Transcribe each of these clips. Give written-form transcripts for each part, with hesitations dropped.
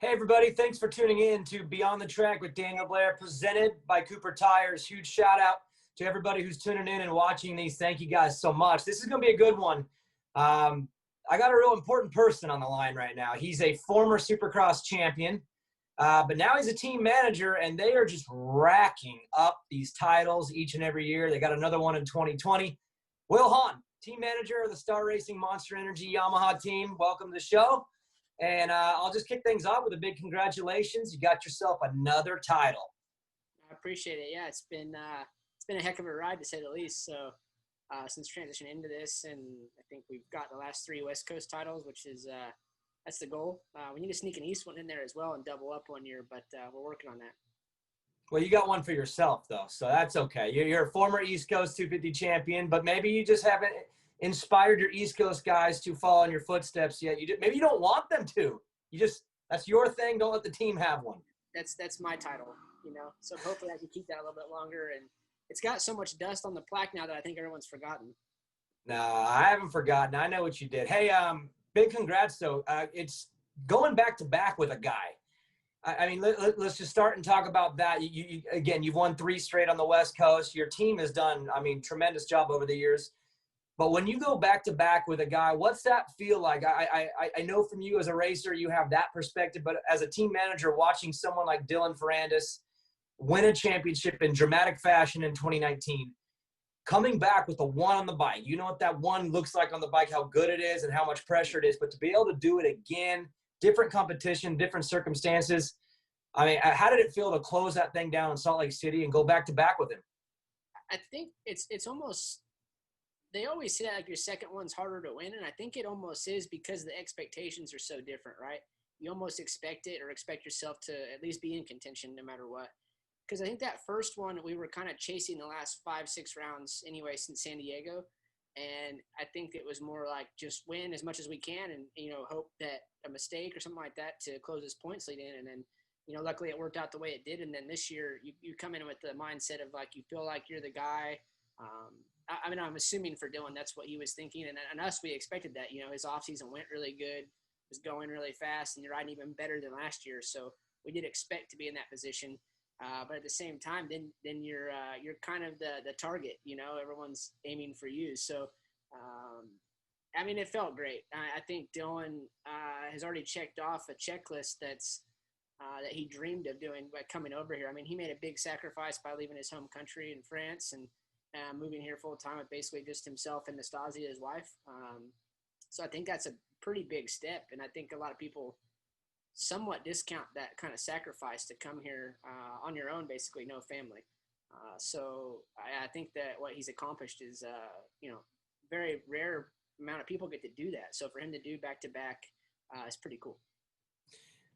Hey, everybody. Thanks for tuning in to Beyond the Track with Daniel Blair, presented by Cooper Tires. Huge shout out to everybody who's tuning in and watching these. Thank you guys so much. This is going to be a good one. I got a real important person on the line right now. He's a former Supercross champion, but now he's a team manager, and they are just racking up these titles each and every year. They got another one in 2020. Will Hahn, team manager of the Star Racing Monster Energy Yamaha team. Welcome to the show. And I'll just kick things off with a big congratulations. You got yourself another title. I appreciate it. Yeah, it's been a heck of a ride to say the least. So since transitioning into this, and I think we've got the last 3 West Coast titles, which is that's the goal. We need to sneak an East one in there as well and double up one year, but we're working on that. Well, you got one for yourself though, so that's okay. You're a former East Coast 250 champion, but maybe you just haven't inspired your East Coast guys to follow in your footsteps yet. Maybe you don't want them to. That's your thing. Don't let the team have one. That's my title, you know. So hopefully I can keep that a little bit longer. And it's got so much dust on the plaque now that I think everyone's forgotten. No, I haven't forgotten. I know what you did. Hey, big congrats though. It's going back to back with a guy. I mean, let's just start and talk about that. Again, you've won 3 straight on the West Coast. Your team has done, tremendous job over the years. But when you go back to back with a guy, what's that feel like? I know from you as a racer, you have that perspective, but as a team manager, watching someone like Dylan Ferrandis win a championship in dramatic fashion in 2019, coming back with a 1 on the bike, you know what that 1 looks like on the bike, how good it is and how much pressure it is, but to be able to do it again, different competition, different circumstances. I mean, how did it feel to close that thing down in Salt Lake City and go back to back with him? I think it's almost, they always say that like your second one's harder to win, and I think it almost is because the expectations are so different, right? You almost expect it or expect yourself to at least be in contention no matter what. Because I think that first one, we were kind of chasing the last 5-6 rounds anyway since San Diego, and I think it was more like just win as much as we can and, you know, hope that a mistake or something like that to close this points lead in. And then, you know, luckily it worked out the way it did. And then this year you come in with the mindset of like you feel like you're the guy. I mean, I'm assuming for Dylan, that's what he was thinking. And us, we expected that. You know, his offseason went really good, was going really fast, and you're riding even better than last year. So we did expect to be in that position. But at the same time, then you're kind of the target. You know, everyone's aiming for you. So, I mean, it felt great. I think Dylan has already checked off a checklist that's that he dreamed of doing by coming over here. I mean, he made a big sacrifice by leaving his home country in France and moving here full time with basically just himself and Nastasia, his wife. So I think that's a pretty big step. And I think a lot of people somewhat discount that kind of sacrifice to come here on your own, basically, no family. So I think that what he's accomplished is, you know, very rare amount of people get to do that. So for him to do back to back is pretty cool.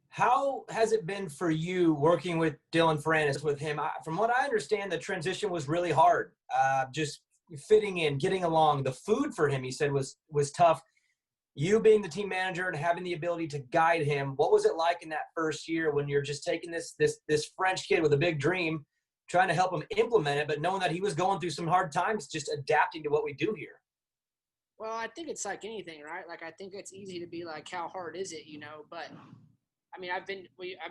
How has it been for you working with Dylan Ferrandis with him? From what I understand, the transition was really hard. Just fitting in, getting along. The food for him, he said, was tough. You being the team manager and having the ability to guide him, what was it like in that first year when you're just taking this French kid with a big dream, trying to help him implement it, but knowing that he was going through some hard times, just adapting to what we do here? Well, I think it's like anything, right? Like I think it's easy to be like, how hard is it, you know? But I mean, I've been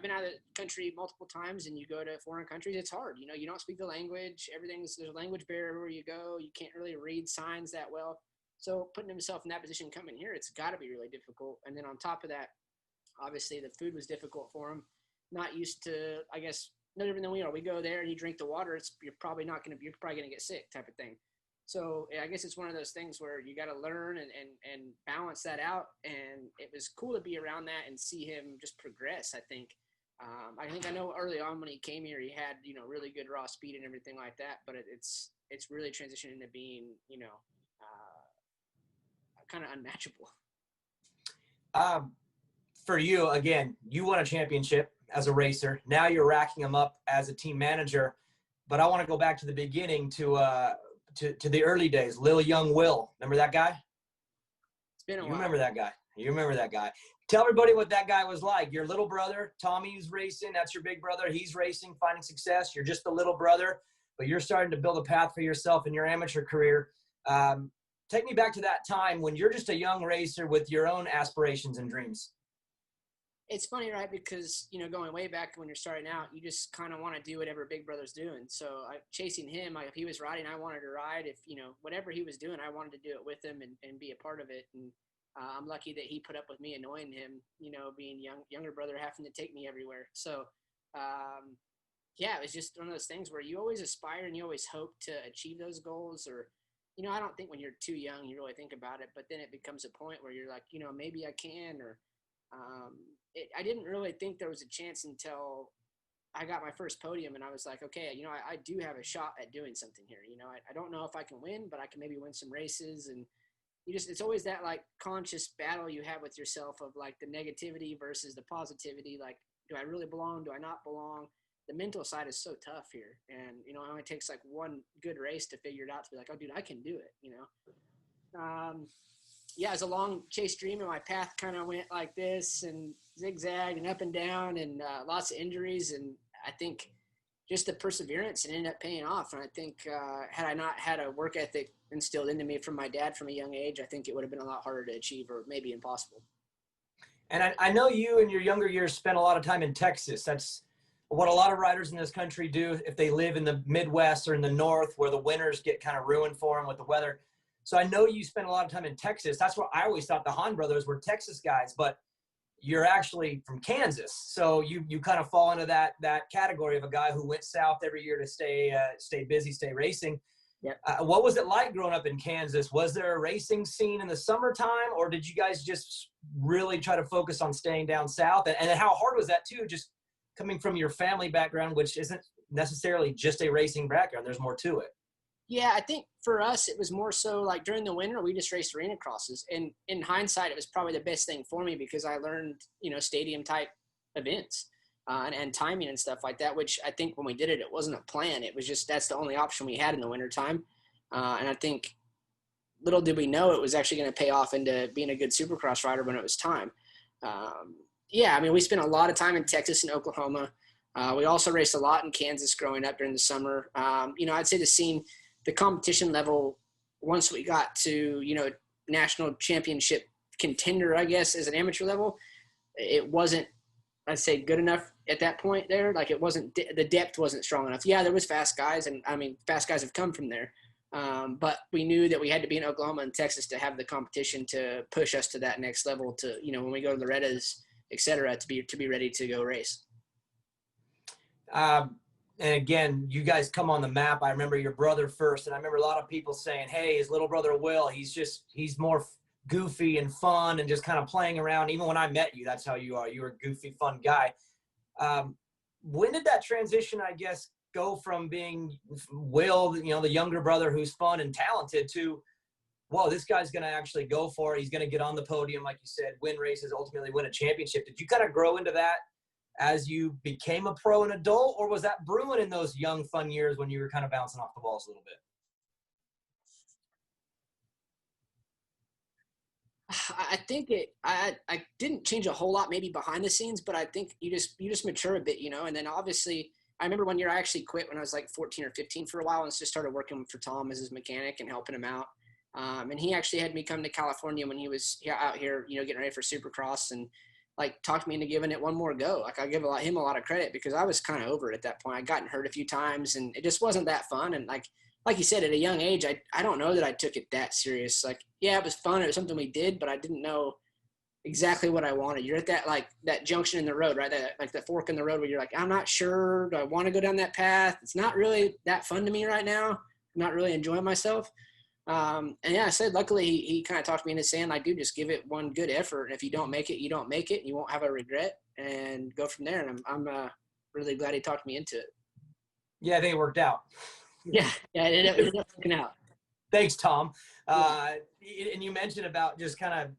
out of the country multiple times, and you go to foreign countries, it's hard. You know, you don't speak the language. There's a language barrier everywhere you go. You can't really read signs that well. So putting himself in that position coming here, it's got to be really difficult. And then on top of that, obviously the food was difficult for him. Not used to, I guess, no different than we are. We go there and you drink the water. You're probably going to get sick type of thing. So I guess it's one of those things where you got to learn and balance that out. And it was cool to be around that and see him just progress. I think I know early on when he came here, he had, you know, really good raw speed and everything like that. But it's really transitioned into being, you know, kind of unmatchable. For you, again, you won a championship as a racer. Now you're racking them up as a team manager. But I want to go back to the beginning to the early days. Little young Will, remember that guy? It's been a while. You remember that guy. You remember that guy. Tell everybody what that guy was like. Your little brother, Tommy's racing. That's your big brother. He's racing, finding success. You're just the little brother, but you're starting to build a path for yourself in your amateur career. Take me back to that time when you're just a young racer with your own aspirations and dreams. It's funny, right? Because, going way back when you're starting out, you just kind of want to do whatever Big Brother's doing. So chasing him, if he was riding, I wanted to ride. If, whatever he was doing, I wanted to do it with him and be a part of it. And I'm lucky that he put up with me annoying him, being younger brother, having to take me everywhere. So, yeah, it was just one of those things where you always aspire and you always hope to achieve those goals. Or, I don't think when you're too young, you really think about it. But then it becomes a point where you're like, maybe I can, or I didn't really think there was a chance until I got my first podium, and I was like, okay, I do have a shot at doing something here. I don't know if I can win, but I can maybe win some races. And it's always that like conscious battle you have with yourself of like the negativity versus the positivity. Like, do I really belong? Do I not belong? The mental side is so tough here. And, it only takes like one good race to figure it out, to be like, oh dude, I can do it, yeah, it was a long chase dream, and my path kind of went like this and zigzag and up and down, and lots of injuries. And I think just the perseverance and ended up paying off. And I think had I not had a work ethic instilled into me from my dad from a young age, I think it would have been a lot harder to achieve, or maybe impossible. And I know you in your younger years spent a lot of time in Texas. That's what a lot of riders in this country do if they live in the Midwest or in the North, where the winters get kind of ruined for them with the weather. So I know you spent a lot of time in Texas. That's where I always thought the Hahn brothers were Texas guys, but you're actually from Kansas. So you kind of fall into that category of a guy who went south every year to stay busy, stay racing. Yep. What was it like growing up in Kansas? Was there a racing scene in the summertime, or did you guys just really try to focus on staying down south? And how hard was that too, just coming from your family background, which isn't necessarily just a racing background? There's more to it. Yeah, I think for us, it was more so like during the winter, we just raced arena crosses. And in hindsight, it was probably the best thing for me because I learned, stadium type events and timing and stuff like that, which I think when we did it, it wasn't a plan. It was just, that's the only option we had in the wintertime. And I think little did we know it was actually going to pay off into being a good Supercross rider when it was time. Yeah, I mean, we spent a lot of time in Texas and Oklahoma. We also raced a lot in Kansas growing up during the summer. I'd say the competition level, once we got to, national championship contender, I guess, as an amateur level, it wasn't, I'd say, good enough at that point there. Like, it wasn't, the depth wasn't strong enough. Yeah, there was fast guys, and I mean, fast guys have come from there. But we knew that we had to be in Oklahoma and Texas to have the competition to push us to that next level to, when we go to Loretta's, et cetera, to be ready to go race. And again, you guys come on the map. I remember your brother first, and I remember a lot of people saying, hey, his little brother Will, he's more goofy and fun and just kind of playing around. Even when I met you, that's how you are. You're a goofy, fun guy. When did that transition, I guess, go from being Will, the younger brother who's fun and talented, to, whoa, this guy's going to actually go for it. He's going to get on the podium, like you said, win races, ultimately win a championship. Did you kind of grow into that as you became a pro and adult, or was that brewing in those young, fun years when you were kind of bouncing off the walls a little bit? I think I didn't change a whole lot maybe behind the scenes, but I think you just mature a bit, and then obviously I remember one year I actually quit when I was like 14 or 15 for a while and just started working for Tom as his mechanic and helping him out. And he actually had me come to California when he was out here, getting ready for Supercross, and like talked me into giving it one more go. Like, I give him a lot of credit because I was kind of over it at that point. I'd gotten hurt a few times and it just wasn't that fun. And like you said, at a young age, I don't know that I took it that serious. Like, yeah, it was fun. It was something we did, but I didn't know exactly what I wanted. You're at that junction in the road, right? Like the fork in the road where you're like, I'm not sure. Do I want to go down that path? It's not really that fun to me right now. I'm not really enjoying myself. And yeah, I said, luckily he kind of talked me into saying, like, dude, just give it one good effort. And if you don't make it, you don't make it. And you won't have a regret, and go from there. And I'm really glad he talked me into it. Yeah, I think it worked out. Yeah, it ended up working out. Thanks, Tom. And you mentioned about just kind of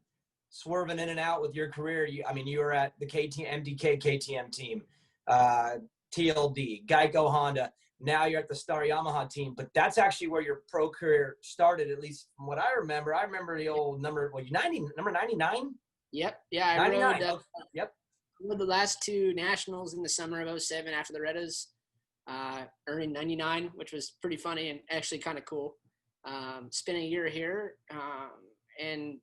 swerving in and out with your career. You were at the MDK KTM team, TLD, Geico Honda. Now you're at the Star Yamaha team, but that's actually where your pro career started, at least from what I remember. I remember the old number 99? Yep. Yeah, I 99. rode, Yep. rode the last two nationals in the summer of 2007 after the Rettas, earning 99, which was pretty funny and actually kind of cool. Spent a year here, and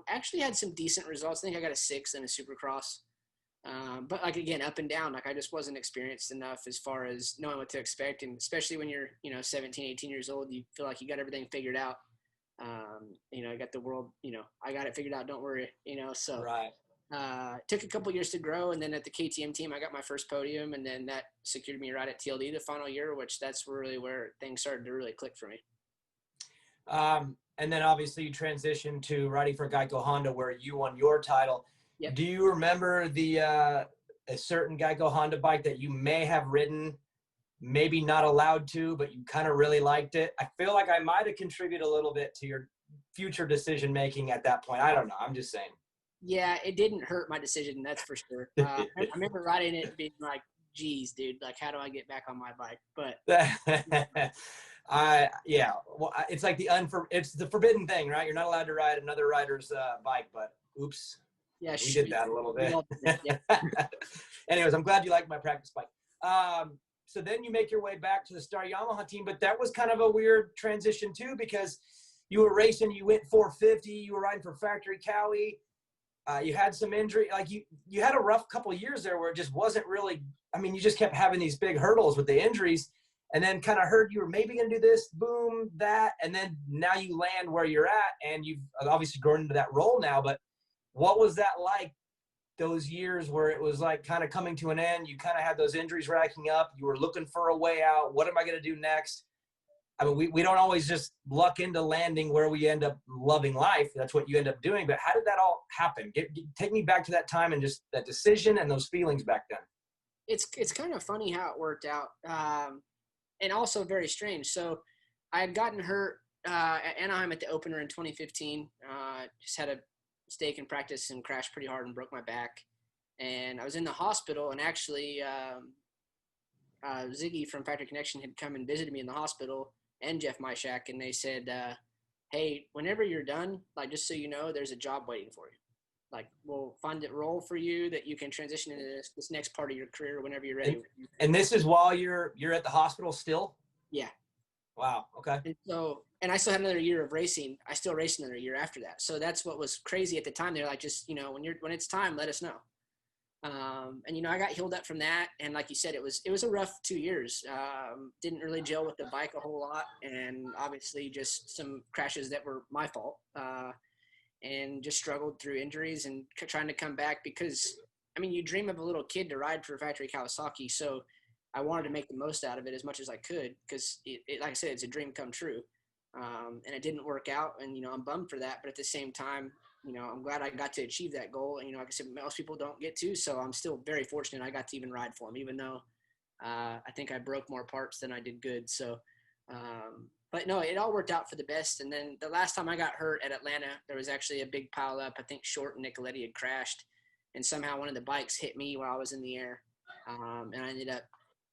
actually had some decent results. I think I got a 6th in a Supercross. But like, again, up and down, like I just wasn't experienced enough as far as knowing what to expect. And especially when you're, 17, 18 years old, you feel like you got everything figured out. I got the world, I got it figured out. Don't worry, so Right. Took a couple years to grow. And then at the KTM team, I got my first podium, and then that secured me right at TLD the final year, which that's really where things started to really click for me. And then obviously you transitioned to riding for Geico Honda, where you won your title. Yep. Do you remember a certain Geico Honda bike that you may have ridden, maybe not allowed to, but you kind of really liked it? I feel like I might have contributed a little bit to your future decision making at that point. I don't know. I'm just saying. Yeah, it didn't hurt my decision, that's for sure. I remember riding it and being like, geez, dude, like, how do I get back on my bike? But yeah, well, it's like it's the forbidden thing, right? You're not allowed to ride another rider's bike, but oops. Yeah, we did that a little bit. Yeah. Anyways, I'm glad you liked my practice bike. So then you make your way back to the Star Yamaha team, but that was kind of a weird transition too, because you were racing, you went 450, you were riding for Factory Cowie. You had some injury, like you had a rough couple of years there where it just wasn't really, I mean, you just kept having these big hurdles with the injuries, and then kind of heard you were maybe going to do this, boom, that, and then now you land where you're at, and you've obviously grown into that role now. But what was that like, those years where it was like kind of coming to an end? You kind of had those injuries racking up. You were looking for a way out. What am I going to do next? I mean, we don't always just luck into landing where we end up loving life. That's what you end up doing. But how did that all happen? Take me back to that time and just that decision and those feelings back then. It's kind of funny how it worked out, and also very strange. So I had gotten hurt at Anaheim at the opener in 2015. Just had a mistake in practice and crashed pretty hard and broke my back. And I was in the hospital, and actually Ziggy from Factory Connection had come and visited me in the hospital, and Jeff Myshak, and they said, hey, whenever you're done, like, just so you know, there's a job waiting for you. Like, we'll find a role for you that you can transition into this next part of your career whenever you're ready. And this is while you're at the hospital still? Yeah. Wow. Okay. And I still had another year of racing. I still raced another year after that. So that's what was crazy at the time. They're like, just, when it's time, let us know. And I got healed up from that. And like you said, it was a rough 2 years. Didn't really gel with the bike a whole lot. And obviously just some crashes that were my fault. And just struggled through injuries and trying to come back because, I mean, you dream of a little kid to ride for Factory Kawasaki. So I wanted to make the most out of it as much as I could because, like I said, it's a dream come true. And it didn't work out. And, I'm bummed for that. But at the same time, I'm glad I got to achieve that goal. And, like I said, most people don't get to. So I'm still very fortunate I got to even ride for him, even though I think I broke more parts than I did good. So, but no, it all worked out for the best. And then the last time I got hurt at Atlanta, there was actually a big pile up. I think Short and Nicoletti had crashed. And somehow one of the bikes hit me while I was in the air. And I ended up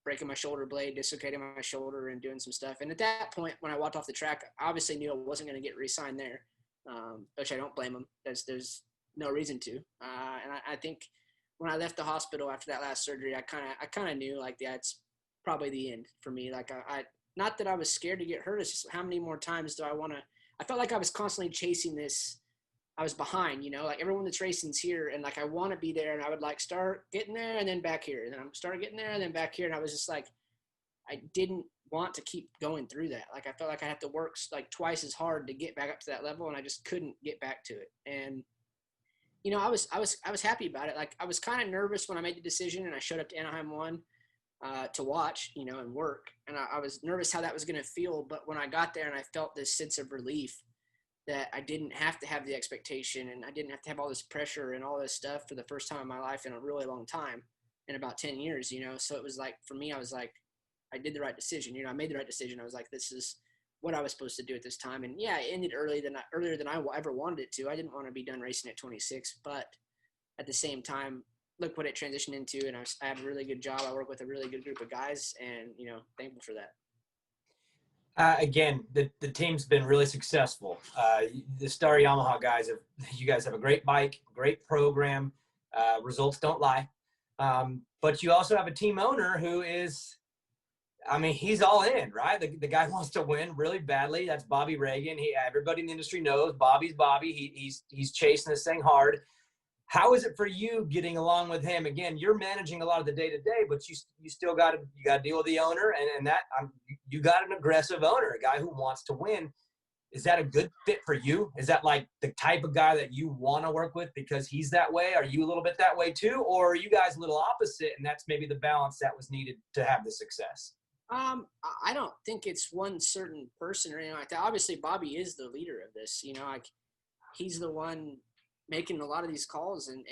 breaking my shoulder blade, dislocating my shoulder, and doing some stuff. And at that point, when I walked off the track, I obviously knew I wasn't going to get re-signed there, which I don't blame them. There's no reason to. And I think when I left the hospital after that last surgery, I kind of knew, like, that's probably the end for me. Like, I not that I was scared to get hurt. It's just how many more times do I want to – I felt like I was constantly chasing this. I was behind, like everyone that's racing's here, and like I want to be there, and I would like start getting there and then back here, and then I'm start getting there and then back here, and I was just like, I didn't want to keep going through that. Like I felt like I had to work like twice as hard to get back up to that level, and I just couldn't get back to it. And I was happy about it. Like I was kind of nervous when I made the decision, and I showed up to Anaheim 1 to watch, and work, and I was nervous how that was going to feel. But when I got there and I felt this sense of relief that I didn't have to have the expectation and I didn't have to have all this pressure and all this stuff for the first time in my life in a really long time, in about 10 years, So it was like, for me, I was like, I did the right decision. I made the right decision. I was like, this is what I was supposed to do at this time. And yeah, it ended earlier than I ever wanted it to. I didn't want to be done racing at 26, but at the same time, look what it transitioned into. And I have a really good job. I work with a really good group of guys, and, thankful for that. Again, the team's been really successful. The Star Yamaha guys you guys have a great bike, great program. Results don't lie. But you also have a team owner who is, I mean, he's all in, right? The guy wants to win really badly. That's Bobby Reagan. Everybody in the industry knows Bobby's Bobby. He's chasing this thing hard. How is it for you getting along with him? Again, you're managing a lot of the day-to-day, but you still got to deal with the owner, and that you got an aggressive owner, a guy who wants to win. Is that a good fit for you? Is that like the type of guy that you want to work with because he's that way? Are you a little bit that way too? Or are you guys a little opposite and that's maybe the balance that was needed to have the success? I don't think it's one certain person or anything like that. Obviously, Bobby is the leader of this. You know, like he's the one making a lot of these calls, and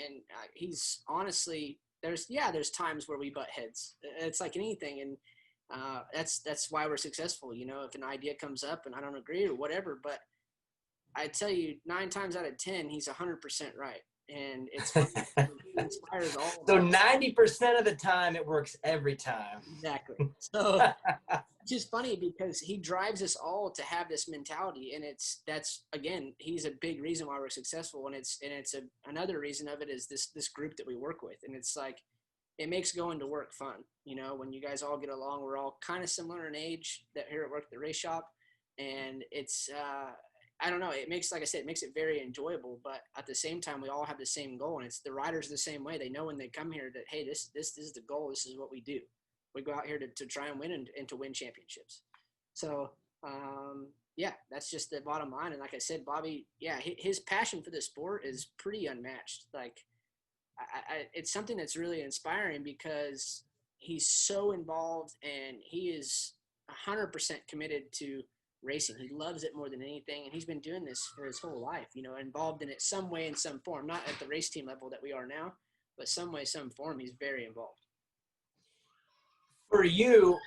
he's honestly there's times where we butt heads. It's like anything, and that's why we're successful. You know, if an idea comes up and I don't agree or whatever, but I tell you, 9 times out of 10, he's 100% right, and it's funny. He inspires all of So us. 90% of the time, it works every time. Exactly. So it's just funny because he drives us all to have this mentality, and that's again, he's a big reason why we're successful, and it's another reason of it is this group that we work with, and it's like it makes going to work fun. You know, when you guys all get along, we're all kind of similar in age that here at work at the race shop, and it's I don't know, it makes, like I said, it makes it very enjoyable, but at the same time we all have the same goal, and it's the riders the same way. They know when they come here that hey, this is the goal, this is what we do. We go out here to try and win and to win championships. So yeah, that's just the bottom line. And like I said, Bobby, yeah, his passion for the sport is pretty unmatched. Like it's something that's really inspiring because he's so involved and he is 100% committed to racing. He loves it more than anything, and he's been doing this for his whole life, you know, involved in it some way, in some form, not at the race team level that we are now, but some way, some form, he's very involved. For you,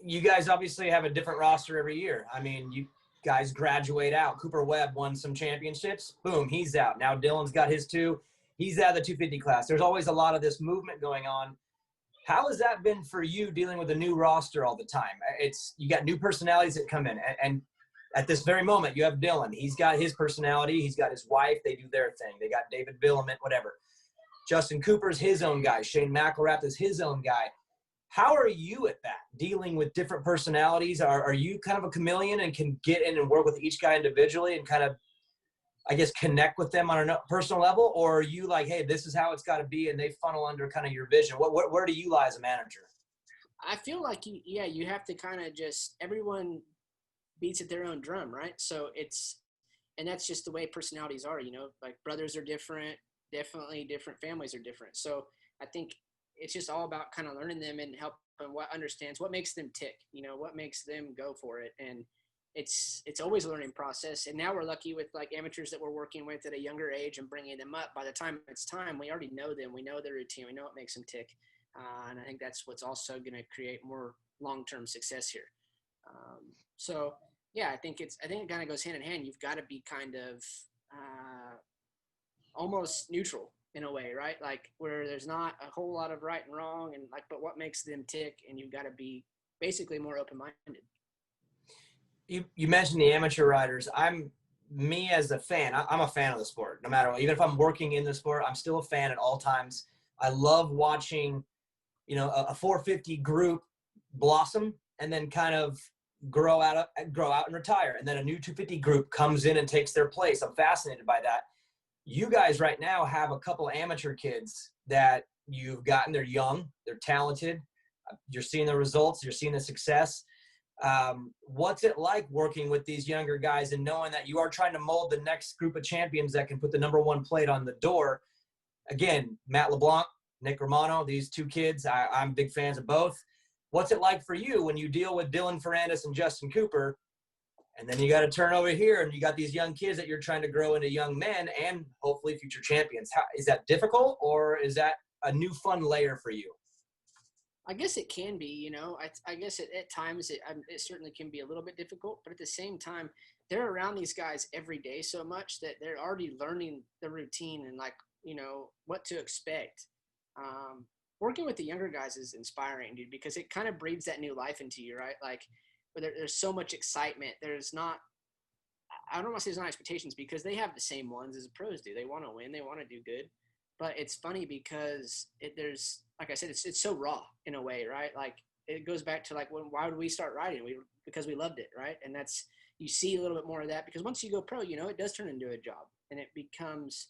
you guys obviously have a different roster every year. I mean, you guys graduate out. Cooper Webb won some championships. Boom, he's out. Now Dylan's got his 2. He's out of the 250 class. There's always a lot of this movement going on. How has that been for you dealing with a new roster all the time? You got new personalities that come in, and at this very moment, you have Dylan. He's got his personality. He's got his wife. They do their thing. They got David Billement, whatever. Justin Cooper's his own guy. Shane McElrath is his own guy. How are you at that, dealing with different personalities? Are you kind of a chameleon and can get in and work with each guy individually and kind of, I guess, connect with them on a personal level? Or are you like, hey, this is how it's got to be, and they funnel under kind of your vision? Where do you lie as a manager? I feel like, you have to kind of just – everyone beats at their own drum, right? So and that's just the way personalities are, you know. Like brothers are different, definitely different families are different. So I think it's just all about kind of learning them and helping what understands what makes them tick, you know, what makes them go for it. And it's always a learning process. And now we're lucky with like amateurs that we're working with at a younger age and bringing them up. By the time it's time, we already know them. We know their routine. We know what makes them tick. And I think that's what's also going to create more long-term success here. So yeah, I think it kind of goes hand in hand. You've got to be kind of almost neutral in a way, right? Like where there's not a whole lot of right and wrong, and like, but what makes them tick, and you've got to be basically more open-minded. You mentioned the amateur riders. Me as a fan, I'm a fan of the sport. No matter what, even if I'm working in the sport, I'm still a fan at all times. I love watching, you know, a 450 group blossom and then kind of grow out and retire, and then a new 250 group comes in and takes their place. I'm fascinated by that. You guys right now have a couple amateur kids that you've gotten. They're young, they're talented. You're seeing the results, you're seeing the success. What's it like working with these younger guys and knowing that you are trying to mold the next group of champions that can put the #1 plate on the door? Again, Matt LeBlanc, Nick Romano, these 2 kids, I'm big fans of both. What's it like for you when you deal with Dylan Ferrandis and Justin Cooper, and then you got to turn over here and you got these young kids that you're trying to grow into young men and hopefully future champions? Is that difficult, or is that a new fun layer for you? I guess it can be, you know. I guess at times it certainly can be a little bit difficult, but at the same time, they're around these guys every day so much that they're already learning the routine and like, you know, what to expect. Working with the younger guys is inspiring, dude, because it kind of breathes that new life into you, right? Like, there's so much excitement. There's not, I don't want to say there's not expectations because they have the same ones as the pros do. They want to win. They want to do good. But it's funny because there's, like I said, it's so raw in a way, right? Like it goes back to like why would we start riding? Because we loved it, right? And you see a little bit more of that because once you go pro, you know, it does turn into a job and it becomes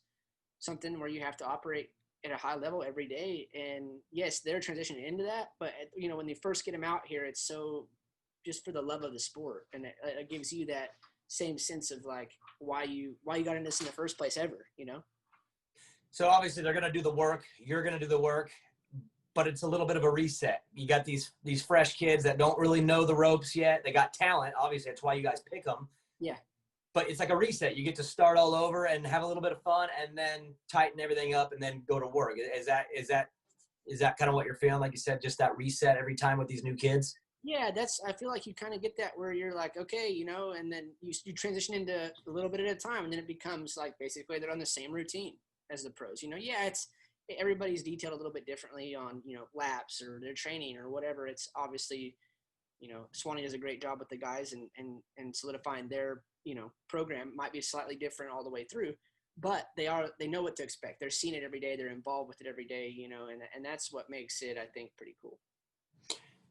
something where you have to operate at a high level every day. And yes, they're transitioning into that, but when they first get them out here, it's so just for the love of the sport. And it gives you that same sense of like, why you got in this in the first place ever, So obviously they're going to do the work. You're going to do the work, but it's a little bit of a reset. You got these fresh kids that don't really know the ropes yet. They got talent. Obviously, that's why you guys pick them. Yeah. But it's like a reset. You get to start all over and have a little bit of fun and then tighten everything up and then go to work. Is that kind of what you're feeling? Like you said, just that reset every time with these new kids? Yeah, I feel like you kind of get that where you're like, okay, and then you transition into a little bit at a time, and then it becomes like basically they're on the same routine as the pros. Yeah, it's everybody's detailed a little bit differently on, laps or their training or whatever. It's obviously, Swanee does a great job with the guys and solidifying their, program might be slightly different all the way through, but they know what to expect. They're seeing it every day. They're involved with it every day, and that's what makes it, I think, pretty cool.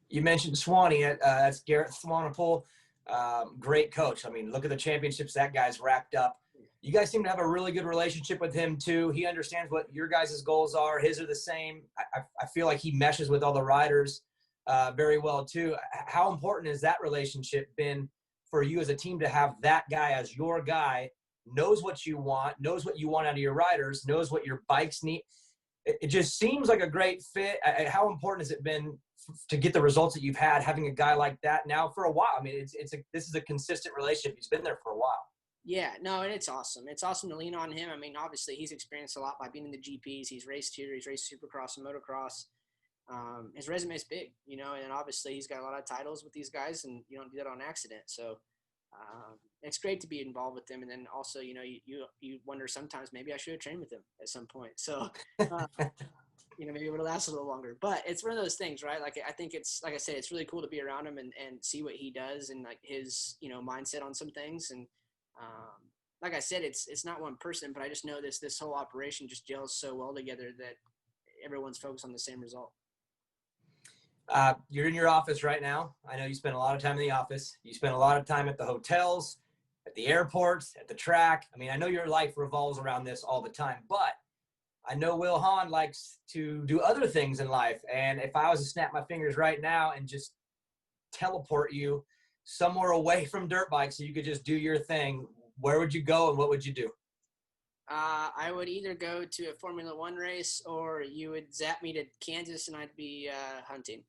You mentioned Swanee. That's Garrett Swanepoel. Great coach. I mean, look at the championships that guy's racked up. You guys seem to have a really good relationship with him, too. He understands what your guys' goals are. His are the same. I feel like he meshes with all the riders very well, too. How important has that relationship been for you as a team to have that guy as your guy, knows what you want out of your riders, knows what your bikes need? It just seems like a great fit. How important has it been to get the results that you've had having a guy like that now for a while? I mean, this is a consistent relationship. He's been there for a while. Yeah, no, and it's awesome. It's awesome to lean on him. I mean, obviously he's experienced a lot by being in the GPs. He's raced here. He's raced Supercross and motocross. His resume is big, and obviously he's got a lot of titles with these guys, and you don't do that on accident. So it's great to be involved with them. And then also, you wonder sometimes maybe I should have trained with him at some point. So, maybe it would have lasted a little longer. But it's one of those things, right? Like, I think it's, like I said, it's really cool to be around him and see what he does and, like, his, mindset on some things. And like I said, it's not one person, but I just know this whole operation just gels so well together that everyone's focused on the same result. You're in your office right now. I know you spend a lot of time in the office. You spend a lot of time at the hotels, at the airports, at the track. I mean, I know your life revolves around this all the time, but I know Will Hahn likes to do other things in life. And if I was to snap my fingers right now and just teleport you somewhere away from dirt bikes so you could just do your thing, where would you go and what would you do? I would either go to a Formula One race or you would zap me to Kansas and I'd be hunting.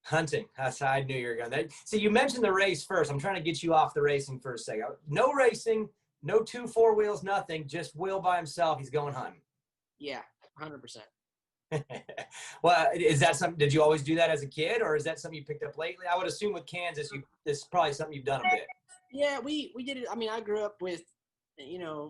Hunting. That's how I knew you were going to. See, you mentioned the race first. I'm trying to get you off the racing for a second. No racing, no 2 4 wheels, nothing. Just Will by himself. He's going hunting. Yeah, 100%. Well, is that something? Did you always do that as a kid, or is that something you picked up lately? I would assume with Kansas, this is probably something you've done a bit. Yeah, we did it. I mean, I grew up with,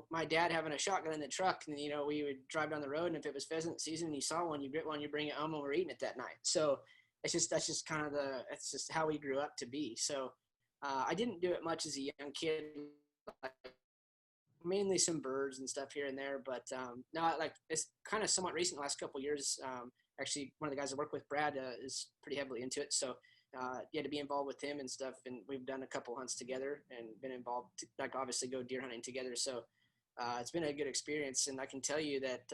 my dad having a shotgun in the truck, and we would drive down the road, and if it was pheasant season and you saw one, you get one, you bring it home, and we're eating it that night. So that's just kind of that's just how we grew up to be. So I didn't do it much as a young kid. Mainly some birds and stuff here and there, but no, like it's kind of somewhat recent. The last couple of years, actually, one of the guys I work with, Brad, is pretty heavily into it. So, to be involved with him and stuff, and we've done a couple hunts together and been involved, like obviously go deer hunting together. So, it's been a good experience, and I can tell you that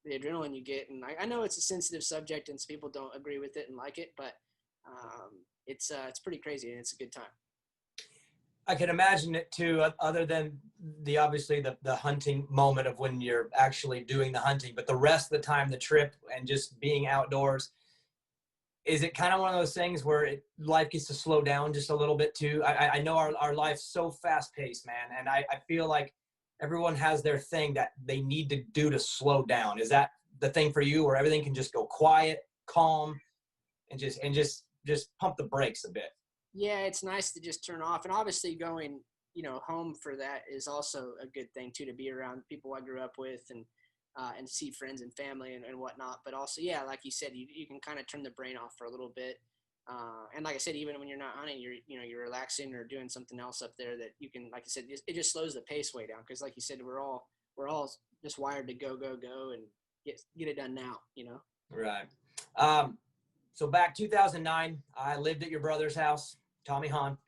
the adrenaline you get, and I know it's a sensitive subject, and some people don't agree with it and like it, but it's pretty crazy and it's a good time. I can imagine it too, other than obviously the hunting moment of when you're actually doing the hunting, but the rest of the time, the trip and just being outdoors, is it kind of one of those things where life gets to slow down just a little bit too? I know our life's so fast paced, man. And I feel like everyone has their thing that they need to do to slow down. Is that the thing for you where everything can just go quiet, calm, and just pump the brakes a bit? Yeah, it's nice to just turn off. And obviously going, home for that is also a good thing too, to be around people I grew up with and see friends and family and whatnot. But also, yeah, like you said, you can kind of turn the brain off for a little bit. And like I said, even when you're not hunting, you're relaxing or doing something else up there that you can, like I said, it just slows the pace way down. Cause like you said, we're all just wired to go and get it done now, Right. So back 2009, I lived at your brother's house, Tommy Hahn.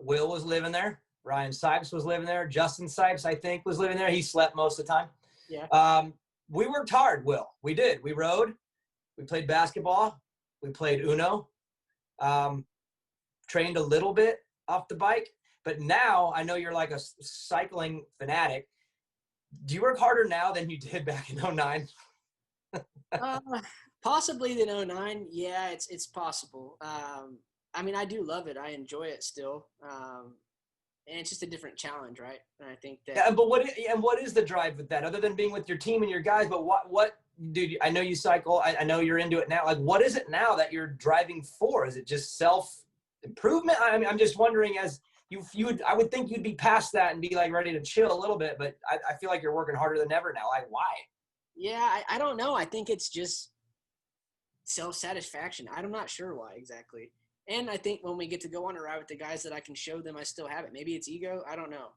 Will was living there. Ryan Sipes was living there. Justin Sipes, I think, was living there. He slept most of the time. Yeah. We worked hard, Will. We did. We rode. We played basketball. We played Uno. Trained a little bit off the bike. But now I know you're like a cycling fanatic. Do you work harder now than you did back in 09? Possibly the 09. Yeah, it's possible. I mean, I do love it. I enjoy it still. And it's just a different challenge, right? And I think that. Yeah, but what is the drive with that, other than being with your team and your guys? But what, dude? I know you cycle. I know you're into it now. Like, what is it now that you're driving for? Is it just self improvement? I mean, I'm just wondering. As I would think you'd be past that and be like ready to chill a little bit. But I feel like you're working harder than ever now. Like, why? Yeah, I don't know. I think it's just self-satisfaction. I'm not sure why exactly. And I think when we get to go on a ride with the guys that I can show them I still have it. Maybe it's ego. I don't know.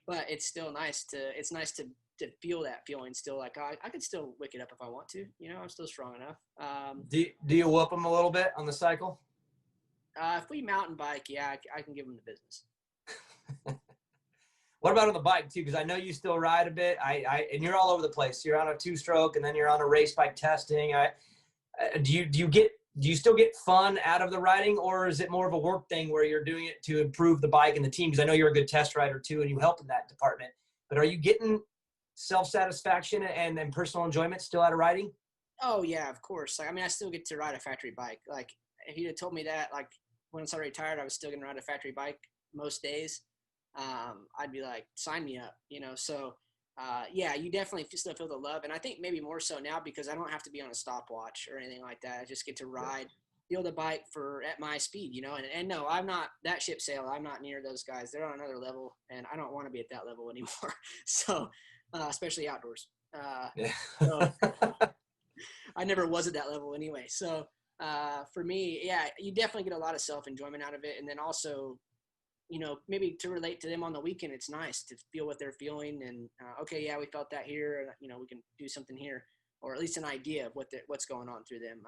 But it's still nice to feel that feeling still, like I could still wick it up if I want to. You know, I'm still strong enough. Do you whoop them a little bit on the cycle? If we mountain bike, yeah, I can give them the business. What about on the bike too? Because I know you still ride a bit. And you're all over the place. You're on a 2-stroke, and then you're on a race bike testing. Do you still get fun out of the riding, or is it more of a work thing where you're doing it to improve the bike and the team? Because I know you're a good test rider too, and you help in that department. But are you getting self-satisfaction and personal enjoyment still out of riding? Oh yeah, of course. Like, I mean, I still get to ride a factory bike. Like, if you'd have told me that, like, once I retired, I was still going to ride a factory bike most days, I'd be like, sign me up, you know? So, yeah, you definitely still feel the love. And I think maybe more so now because I don't have to be on a stopwatch or anything like that. I just get to ride, feel the bike at my speed, you know? And no, I'm not that ship sail. I'm not near those guys. They're on another level, and I don't want to be at that level anymore. So, especially outdoors. Yeah. So I never was at that level anyway. So, for me, yeah, you definitely get a lot of self-enjoyment out of it. And then also, you know, maybe to relate to them on the weekend, it's nice to feel what they're feeling. And, okay, yeah, we felt that here. And, you know, we can do something here, or at least an idea of what's going on through them,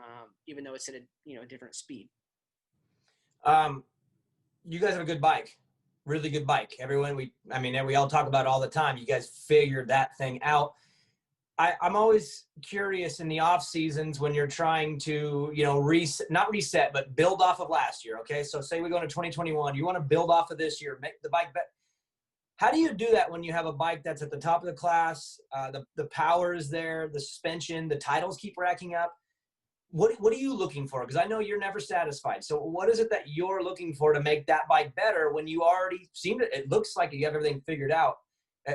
even though it's at a different speed. You guys have a good bike, really good bike. We all talk about it all the time. You guys figured that thing out. I'm always curious in the off seasons when you're trying to, not reset, but build off of last year. Okay. So say we go into 2021, you want to build off of this year, make the bike better. How do you do that when you have a bike that's at the top of the class? The power is there, the suspension, the titles keep racking up. What are you looking for? Because I know you're never satisfied. So what is it that you're looking for to make that bike better when you already it looks like you have everything figured out?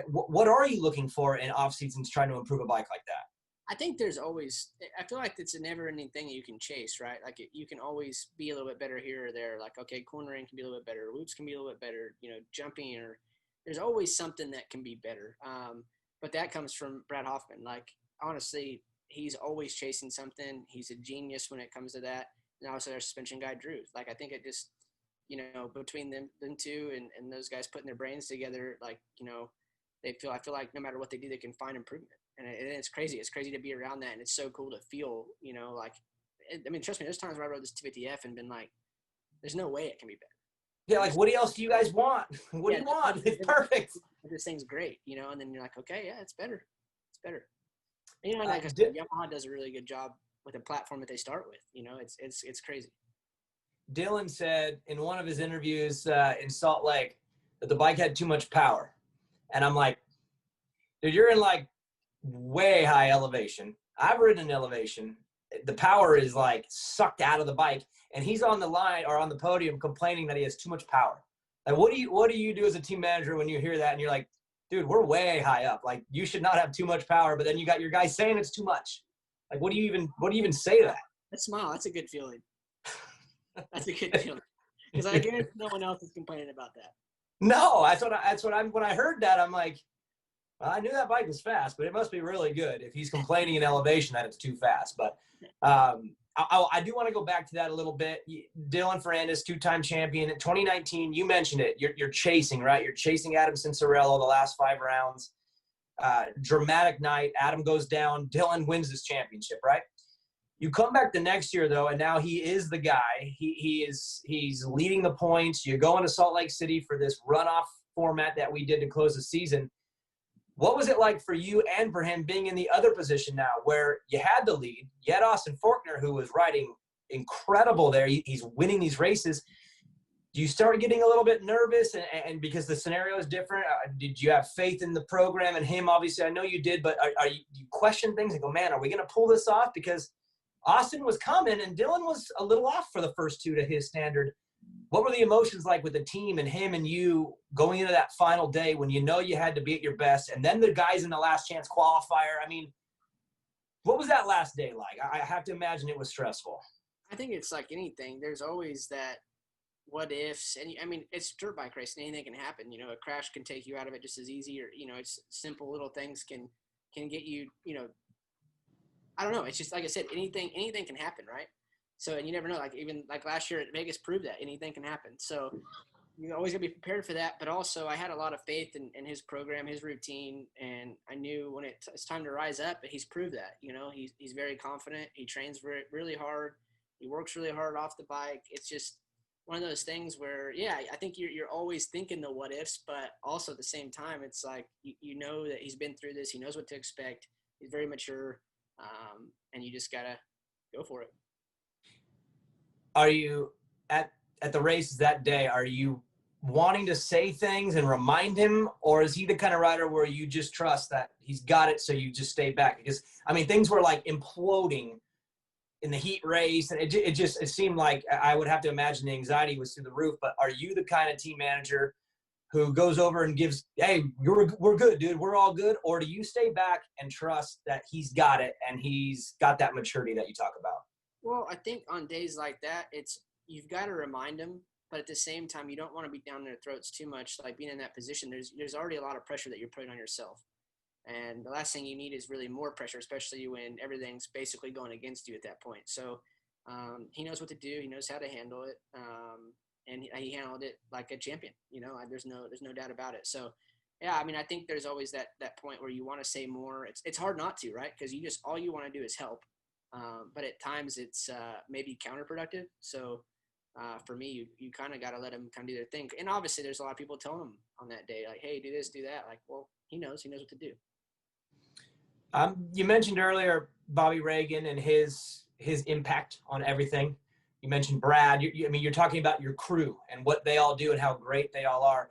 What are you looking for in off seasons trying to improve a bike like that? I think I feel like it's a never ending thing that you can chase, right? Like you can always be a little bit better here or there. Like, okay, cornering can be a little bit better. Loops can be a little bit better, jumping, or there's always something that can be better. But that comes from Brad Hoffman. Like, honestly, he's always chasing something. He's a genius when it comes to that. And also our suspension guy, Drew. Like, I think it just, between them two and those guys putting their brains together, like, I feel like no matter what they do, they can find improvement. And it's crazy. It's crazy to be around that. And it's so cool to feel, trust me, there's times where I rode this 250F and been like, there's no way it can be better. Yeah. Like, what else do you guys want? What do you want? It's perfect. This thing's great, and then you're like, okay, yeah, it's better. It's better. And, like I said, Yamaha does a really good job with the platform that they start with. It's crazy. Dylan said in one of his interviews in Salt Lake that the bike had too much power. And I'm like, dude, you're in like way high elevation. I've ridden in elevation. The power is like sucked out of the bike. And he's on the line or on the podium complaining that he has too much power. Like, what do you do as a team manager when you hear that and you're like, dude, we're way high up. Like, you should not have too much power, but then you got your guy saying it's too much. Like, what do you even say to that? That smile, that's a good feeling. That's a good feeling. Because I guarantee no one else is complaining about that. No, when I heard that, I'm like, well, I knew that bike was fast, but it must be really good if he's complaining in elevation that it's too fast. But I do want to go back to that a little bit. Dylan Ferrandis, 2-time champion. In 2019, you mentioned it. You're chasing, right? You're chasing Adam Cincerello the last 5 rounds. Dramatic night. Adam goes down. Dylan wins this championship, right? You come back the next year, though, and now he is the guy. He's leading the points. You go into Salt Lake City for this runoff format that we did to close the season. What was it like for you and for him being in the other position now where you had the lead? You had Austin Faulkner, who was riding incredible there. He's winning these races. Do you start getting a little bit nervous and because the scenario is different? Did you have faith in the program and him? Obviously, I know you did, but you question things and go, man, are we going to pull this off? Because Austin was coming and Dylan was a little off for the first two to his standard. What were the emotions like with the team and him and you going into that final day when you know you had to be at your best, and then the guys in the last chance qualifier? I mean, what was that last day like? I have to imagine it was stressful. I think it's like anything. There's always that what ifs, and I mean, it's dirt bike racing. Anything can happen. You know, a crash can take you out of it just as easy, or you know, it's simple little things can get you. You know, I don't know. It's just like I said, anything can happen, right? So, and you never know. Like even like last year at Vegas proved that anything can happen. So you always gotta be prepared for that. But also, I had a lot of faith in his program, his routine, and I knew when it's time to rise up. He's proved that. You know, he's very confident. He trains really hard. He works really hard off the bike. It's just one of those things where, yeah, I think you're always thinking the what ifs, but also at the same time, it's like you know that he's been through this. He knows what to expect. He's very mature, and you just gotta go for it. Are you at the races that day? Are you wanting to say things and remind him, or is he the kind of rider where you just trust that he's got it, so you just stay back? Because I mean, things were like imploding in the heat race, and it seemed like I would have to imagine the anxiety was through the roof. But are you the kind of team manager who goes over and gives, hey, we're good, dude, we're all good? Or do you stay back and trust that he's got it and he's got that maturity that you talk about? Well, I think on days like that, you've got to remind them, but at the same time, you don't want to be down their throats too much. Like being in that position, there's already a lot of pressure that you're putting on yourself. And the last thing you need is really more pressure, especially when everything's basically going against you at that point. So he knows what to do. He knows how to handle it. And he handled it like a champion. You know, there's no doubt about it. So, yeah, I mean, I think there's always that point where you want to say more. It's hard not to, right? Because all you want to do is help. But at times it's maybe counterproductive. So for me, you kind of got to let them kind of do their thing. And obviously there's a lot of people telling them on that day, like, hey, do this, do that. Like, well, he knows what to do. You mentioned earlier Bobby Reagan and his impact on everything. You mentioned Brad. I mean, you're talking about your crew and what they all do and how great they all are.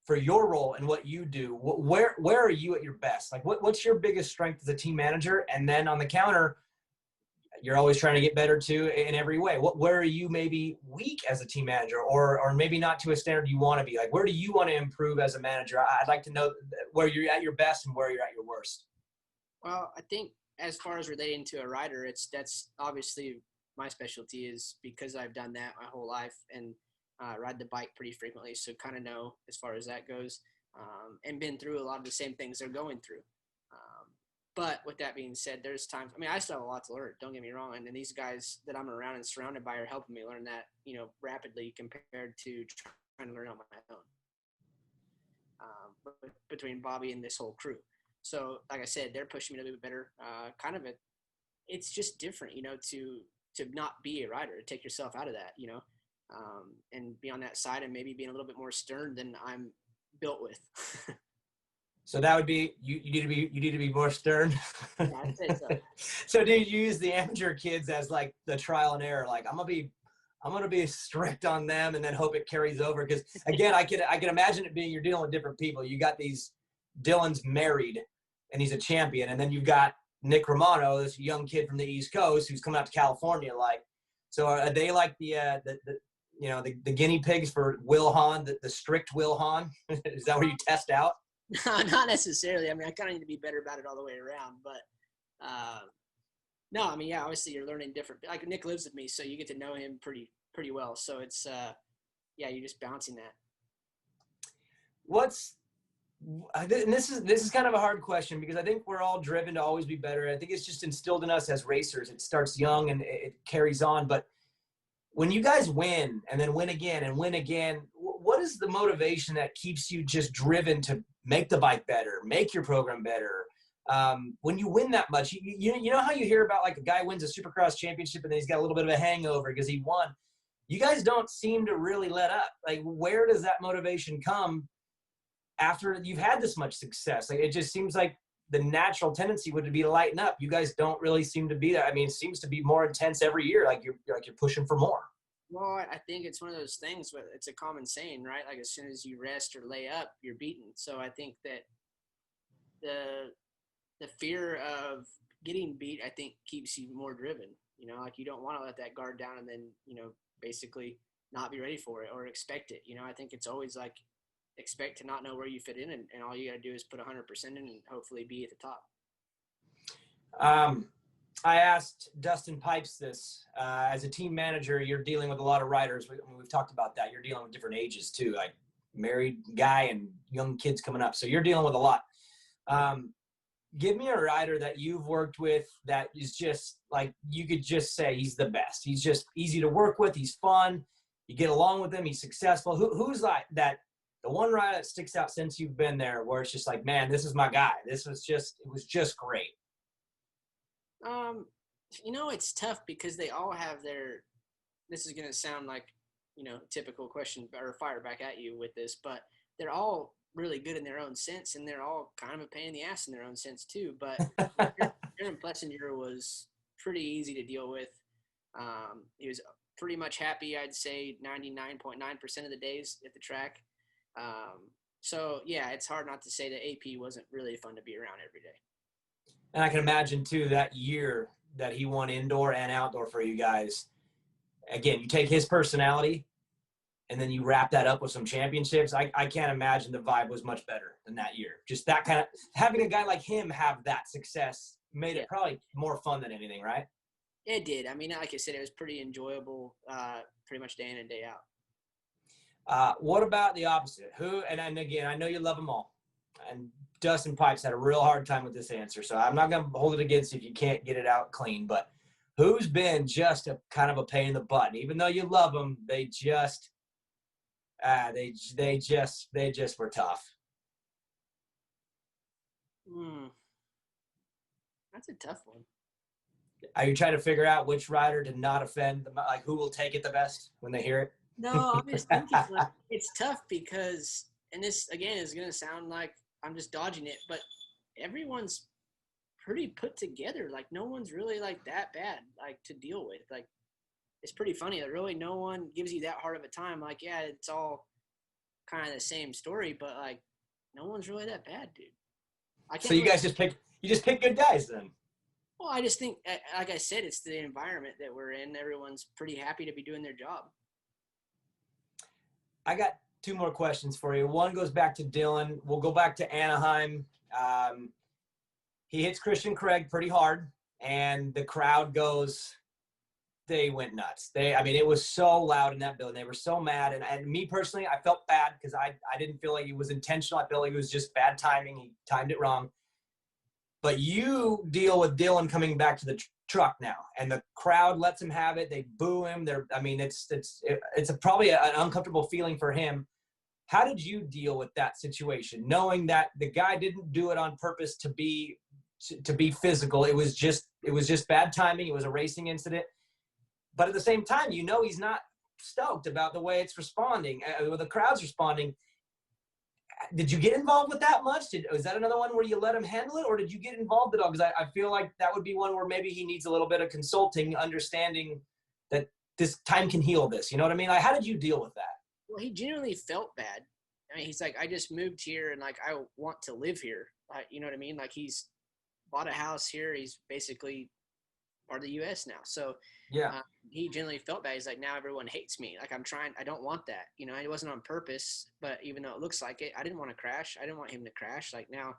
For your role and what you do, where are you at your best? Like, what's your biggest strength as a team manager? And then on the counter, you're always trying to get better too in every way. Where are you maybe weak as a team manager, or maybe not to a standard you want to be? Like, where do you want to improve as a manager? I'd like to know where you're at your best and where you're at your worst. Well, I think as far as relating to a rider, that's obviously my specialty, is because I've done that my whole life and ride the bike pretty frequently. So kind of know as far as that goes, and been through a lot of the same things they're going through. But with that being said, there's times, I mean, I still have a lot to learn, don't get me wrong. And then these guys that I'm around and surrounded by are helping me learn that, you know, rapidly compared to trying to learn on my own, between Bobby and this whole crew. So like I said, they're pushing me to be better. It's just different, you know, to not be a rider, to take yourself out of that, you know, and be on that side and maybe being a little bit more stern than I'm built with. So that would be you need to be more stern. Yeah, I'd say so. So do you use the amateur kids as like the trial and error? Like, I'm gonna be strict on them and then hope it carries over. Because again, I can imagine it being, you're dealing with different people. You got Dylan's married and he's a champion, and then you've got Nick Romano, this young kid from the East Coast who's coming out to California. Like, so are they like the guinea pigs for Will Hahn, the strict Will Hahn? Is that where you test out? No, not necessarily. I mean, I kind of need to be better about it all the way around. But no, I mean, yeah, obviously you're learning different. Like Nick lives with me, so you get to know him pretty well. So it's yeah, you're just bouncing that. And this is kind of a hard question, because I think we're all driven to always be better. I think it's just instilled in us as racers. It starts young and it carries on. But when you guys win and then win again and win again, what is the motivation that keeps you just driven to make the bike better, make your program better? When you win that much, you know how you hear about like a guy wins a Supercross championship and then he's got a little bit of a hangover because he won. You guys don't seem to really let up. Like, where does that motivation come? after you've had this much success? Like, it just seems like the natural tendency would be to lighten up. You guys don't really seem to be that. I mean, it seems to be more intense every year. Like you're pushing for more. Well, I think it's one of those things where it's a common saying, right? Like as soon as you rest or lay up, you're beaten. So I think that the fear of getting beat, I think, keeps you more driven. You know, like you don't want to let that guard down and then, you know, basically not be ready for it or expect it. You know, I think it's always like expect to not know where you fit in, and all you got to do is put 100% in and hopefully be at the top. I asked Dustin Pipes this. As a team manager, you're dealing with a lot of riders. We've talked about that. You're dealing with different ages too, like married guy and young kids coming up. So you're dealing with a lot. Give me a rider that you've worked with that is just like, you could just say he's the best. He's just easy to work with. He's fun. You get along with him. He's successful. Who's like that? The one rider that sticks out since you've been there where it's just like, man, this is my guy. It was just great. You know, it's tough because they all have their, this is going to sound like, you know, typical question or fire back at you with this, but they're all really good in their own sense, and they're all kind of a pain in the ass in their own sense too. But Aaron Plessinger was pretty easy to deal with. He was pretty much happy, I'd say 99.9% of the days at the track. So yeah, it's hard not to say that AP wasn't really fun to be around every day. And I can imagine too, that year that he won indoor and outdoor for you guys, again, you take his personality and then you wrap that up with some championships. I can't imagine the vibe was much better than that year. Just that kind of, having a guy like him have that success made it probably more fun than anything, right? It did. I mean, like I said, it was pretty enjoyable, pretty much day in and day out. What about the opposite? Who, and again, I know you love them all. And Dustin Pipes had a real hard time with this answer, so I'm not going to hold it against you if you can't get it out clean. But who's been just a kind of a pain in the butt? And even though you love them, they just were tough. That's a tough one. Are you trying to figure out which rider to not offend? Like, who will take it the best when they hear it? No, I'm just thinking like, it's tough because, and this again is going to sound like I'm just dodging it, but everyone's pretty put together. Like no one's really like that bad, like to deal with. Like it's pretty funny that really no one gives you that hard of a time. Like, yeah, it's all kind of the same story, but like no one's really that bad, dude. So you guys just pick good guys then? Well, I just think, like I said, it's the environment that we're in. Everyone's pretty happy to be doing their job. I got two more questions for you. One goes back to Dylan. We'll go back to Anaheim. He hits Christian Craig pretty hard, and the crowd they went nuts. It was so loud in that building. They were so mad. And me personally, I felt bad because I didn't feel like it was intentional. I felt like it was just bad timing. He timed it wrong. But you deal with Dylan coming back to the truck now, and the crowd lets him have it. They boo him. It's probably an uncomfortable feeling for him. How did you deal with that situation, knowing that the guy didn't do it on purpose to be physical? It was just bad timing. It was a racing incident. But at the same time, he's not stoked about the way it's responding, the crowd's responding. Did you get involved with that much? Was that another one where you let him handle it, or did you get involved at all? Because I feel like that would be one where maybe he needs a little bit of consulting, understanding that this time can heal this. You know what I mean? Like, how did you deal with that? Well, he genuinely felt bad. I mean, he's like, I just moved here and like I want to live here. You know what I mean? Like he's bought a house here. He's basically part of the U.S. now. So yeah, he genuinely felt bad. He's like, now everyone hates me. Like I don't want that. It wasn't on purpose, but even though it looks like it, I didn't want to crash. I didn't want him to crash like now.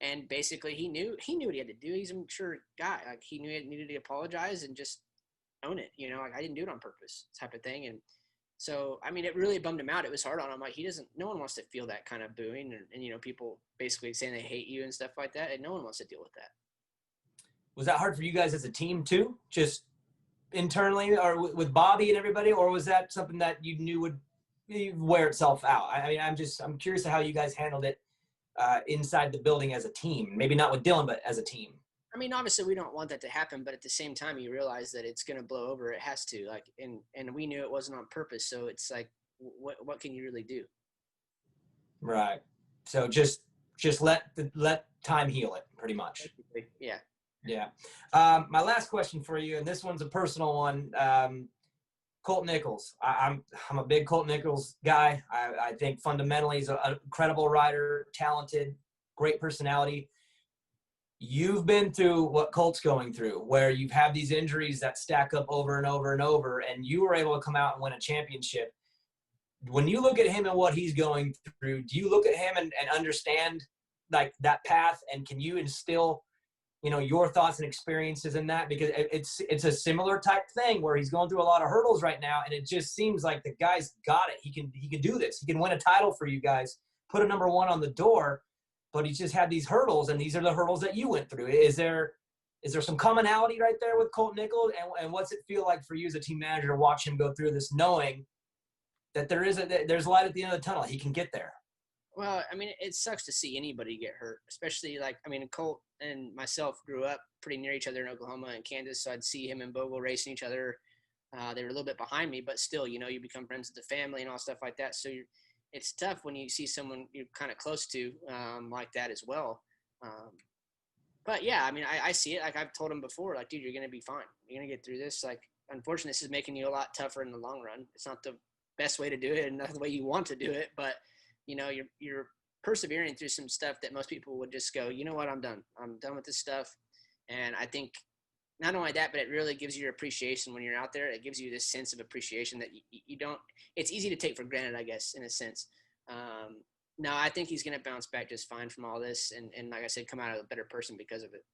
And basically he knew what he had to do. He's a mature guy. Like he knew he needed to apologize and just own it. Like I didn't do it on purpose type of thing. And so, I mean, it really bummed him out. It was hard on him. Like no one wants to feel that kind of booing and people basically saying they hate you and stuff like that. And no one wants to deal with that. Was that hard for you guys as a team too? Just internally or with Bobby and everybody, or was that something that you knew would wear itself out? I mean, I'm curious to how you guys handled it inside the building as a team. Maybe not with Dylan, but as a team. I mean, obviously we don't want that to happen, but at the same time, you realize that it's going to blow over. It has to, and we knew it wasn't on purpose. So it's like, what can you really do? Right. So just let time heal it, pretty much. Yeah. Yeah. My last question for you, and this one's a personal one. Colt Nichols. I'm a big Colt Nichols guy. I think fundamentally he's an incredible rider, talented, great personality. You've been through what Colt's going through, where you've had these injuries that stack up over and over and over, and you were able to come out and win a championship. When you look at him and what he's going through, do you look at him and understand like that path, and can you instill, you know, your thoughts and experiences in that? Because it's a similar type thing where he's going through a lot of hurdles right now, and it just seems like the guy's got it. He can do this. He can win a title for you guys, put a number one on the door, but he's just had these hurdles, and these are the hurdles that you went through. Is there some commonality right there with Colt Nichols, and what's it feel like for you as a team manager to watch him go through this, knowing that there's light at the end of the tunnel? He can get there. Well, I mean, it sucks to see anybody get hurt, especially like, I mean, Colt and myself grew up pretty near each other in Oklahoma and Kansas, so I'd see him and Bogle racing each other. They were a little bit behind me, but still, you know, you become friends with the family and all stuff like that. So it's tough when you see someone you're kind of close to like that as well. But yeah, I mean, I see it. Like I've told him before, like, dude, you're going to be fine. You're going to get through this. Like, unfortunately, this is making you a lot tougher in the long run. It's not the best way to do it and not the way you want to do it, but you know, you're persevering through some stuff that most people would just go, you know what, I'm done with this stuff. And I think not only that, but it really gives you appreciation when you're out there. It gives you this sense of appreciation that you don't, it's easy to take for granted, I guess, in a sense. No, I think he's going to bounce back just fine from all this. And like I said, come out a better person because of it.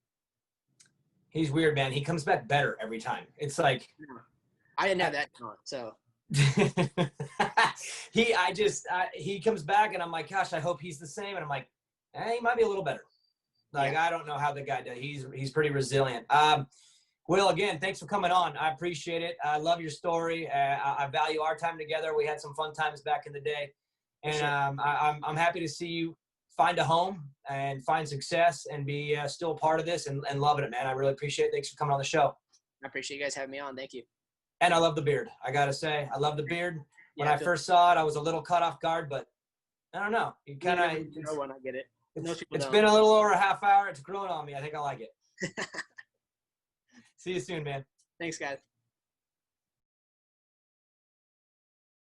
He's weird, man. He comes back better every time. It's like, I didn't have that talent, so. He comes back and I'm like, gosh, I hope he's the same. And I'm like, he might be a little better. Like, yeah. I don't know how the guy does. He's pretty resilient. Will, again, thanks for coming on. I appreciate it. I love your story. I value our time together. We had some fun times back in the day, and sure. I'm happy to see you find a home and find success and be still a part of this and loving it, man. I really appreciate it. Thanks for coming on the show. I appreciate you guys having me on. Thank you. And I love the beard. I got to say, I love the beard. When I first saw it, I was a little caught off guard, but I don't know. You kind of know when I get it. It's been a little over a half hour. It's grown on me. I think I like it. See you soon, man. Thanks, guys.